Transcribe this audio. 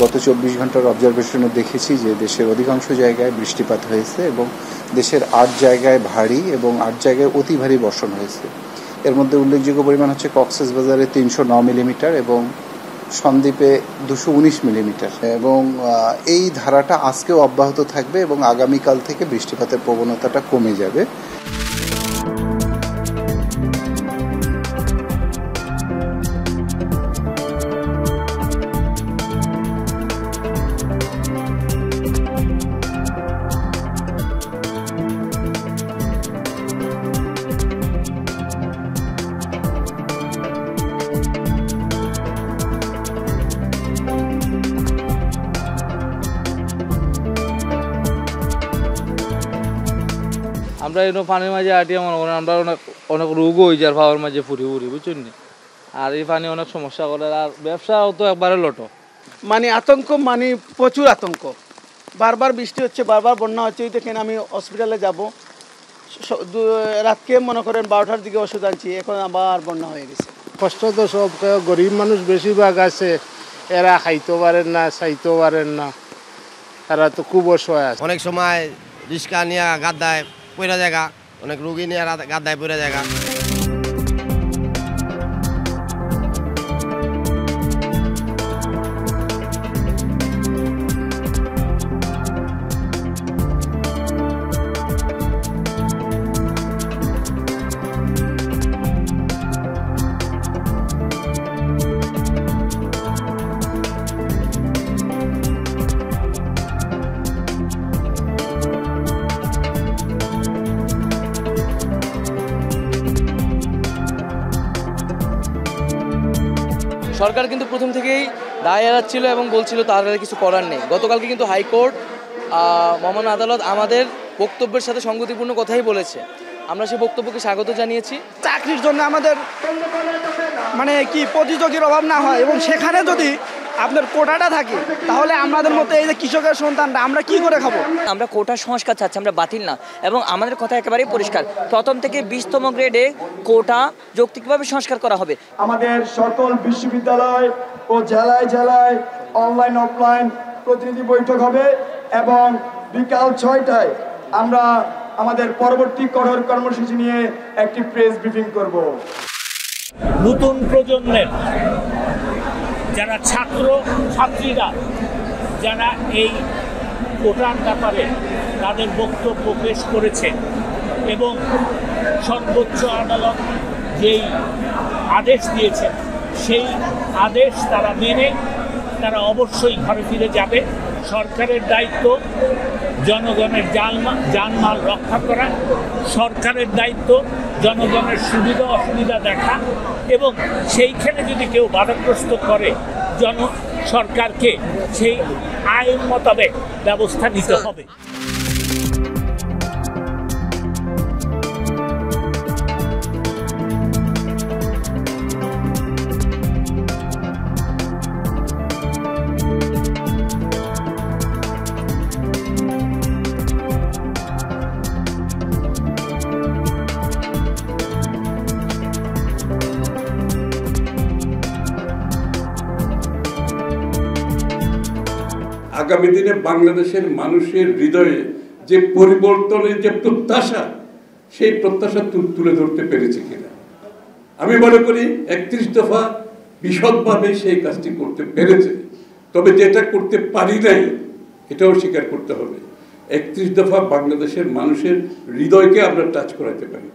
গত 24 ঘন্টার অবজারভেশনে দেখেছি যে দেশের অধিকাংশ জায়গায় বৃষ্টিপাত হয়েছে এবং দেশের 8 জায়গায় ভারী এবং 8 জায়গায় অতি ভারী বর্ষণ হয়েছে। এর মধ্যে উল্লেখযোগ্য পরিমাণ হচ্ছে কক্সবাজারে 309 মিলিমিটার এবং সন্দ্বীপে 219 মিলিমিটার। এবং এই ধারাটা আজকেও অব্যাহত থাকবে এবং আগামীকাল থেকে বৃষ্টিপাতের প্রবণতাটা কমে যাবে। আমরা এই পানির মাঝে আটিয়া মনে করেন আমরা অনেক রোগও হয়ে যায় পাওয়ার মাঝে ফুরি বুঝছেন না। আর এই পানি অনেক সমস্যা করে, আর ব্যবসাও তো একবারে লটো। মানে আতঙ্ক, মানে প্রচুর আতঙ্ক। বারবার বৃষ্টি হচ্ছে, বারবার বন্যা হচ্ছে। এই দেখেন আমি হসপিটালে যাব, রাতকে মনে করেন 12টার দিকে ওষুধ আনছি, এখন আবার বন্যা হয়ে গেছে। কষ্ট তো সব, গরিব মানুষ বেশিরভাগ আছে, এরা খাইতে পারেন না, চাইতেও পারেন না, এরা তো খুব অসহায় আছে। অনেক সময় রিক্সা নিয়ে গাদ্দায় পড়া জায়গা, অনেক রোগী নিয়ে গাদ্দায় পড়া জায়গা। সরকার কিন্তু প্রথম থেকেই দায় এড়াচ্ছিল এবং বলছিল তার কিছু করার নেই। গতকালকে কিন্তু হাইকোর্ট, মহামান্য আদালত আমাদের বক্তব্যের সাথে সঙ্গতিপূর্ণ কথাই বলেছে। আমরা সেই বক্তব্যকে স্বাগত জানিয়েছি। চাকরির জন্য আমাদের মানে কি প্রতিযোগীর অভাব না হয় এবং সেখানে যদি আপনার কোটাটা থাকে, তাহলে আমাদের মতো এই যে কৃষকের সন্তানরা আমরা কি করে খাবো? আমরা কোটা সংস্কার চাচ্ছি, আমরা বাতিল না। এবং আমাদের কথা একেবারেই পরিষ্কার, প্রথম থেকে 20তম গ্রেডে কোটা যৌক্তিকভাবে সংস্কার করা হবে। আমাদের সকল বিশ্ববিদ্যালয় ও জেলায় জেলায় অনলাইন অফলাইন প্রতিনিধি বৈঠক হবে এবং বিকাল 6টায় আমরা আমাদের পরবর্তী কঠোর কর্মসূচি নিয়ে একটি প্রেস ব্রিফিং করব। নতুন প্রজন্মের যারা ছাত্র ছাত্রীরা যারা এই কোটার ব্যাপারে তাদের বক্তব্য পেশ করেছে এবং সর্বোচ্চ আদালত যেই আদেশ দিয়েছেন সেই আদেশ তারা মেনে তারা অবশ্যই ঘরে ফিরে যাবে। সরকারের দায়িত্ব জনগণের জানমাল রক্ষা করা, সরকারের দায়িত্ব জনগণের সুবিধা অসুবিধা দেখা এবং সেইখানে যদি কেউ বাধাগ্রস্ত করে সরকারকে সেই আইন মোতাবেক ব্যবস্থা নিতে হবে। আগামী দিনে বাংলাদেশের মানুষের হৃদয়ে যে পরিবর্তনের যে প্রত্যাশা, সেই প্রত্যাশা তুলে ধরতে পেরেছে কিনা। আমি মনে করি 31 দফা বিশদভাবে সেই কাজটি করতে পেরেছে, তবে যেটা করতে পারি নাই এটাও স্বীকার করতে হবে। 31 দফা বাংলাদেশের মানুষের হৃদয়কে আমরা টাচ করাতে পারি।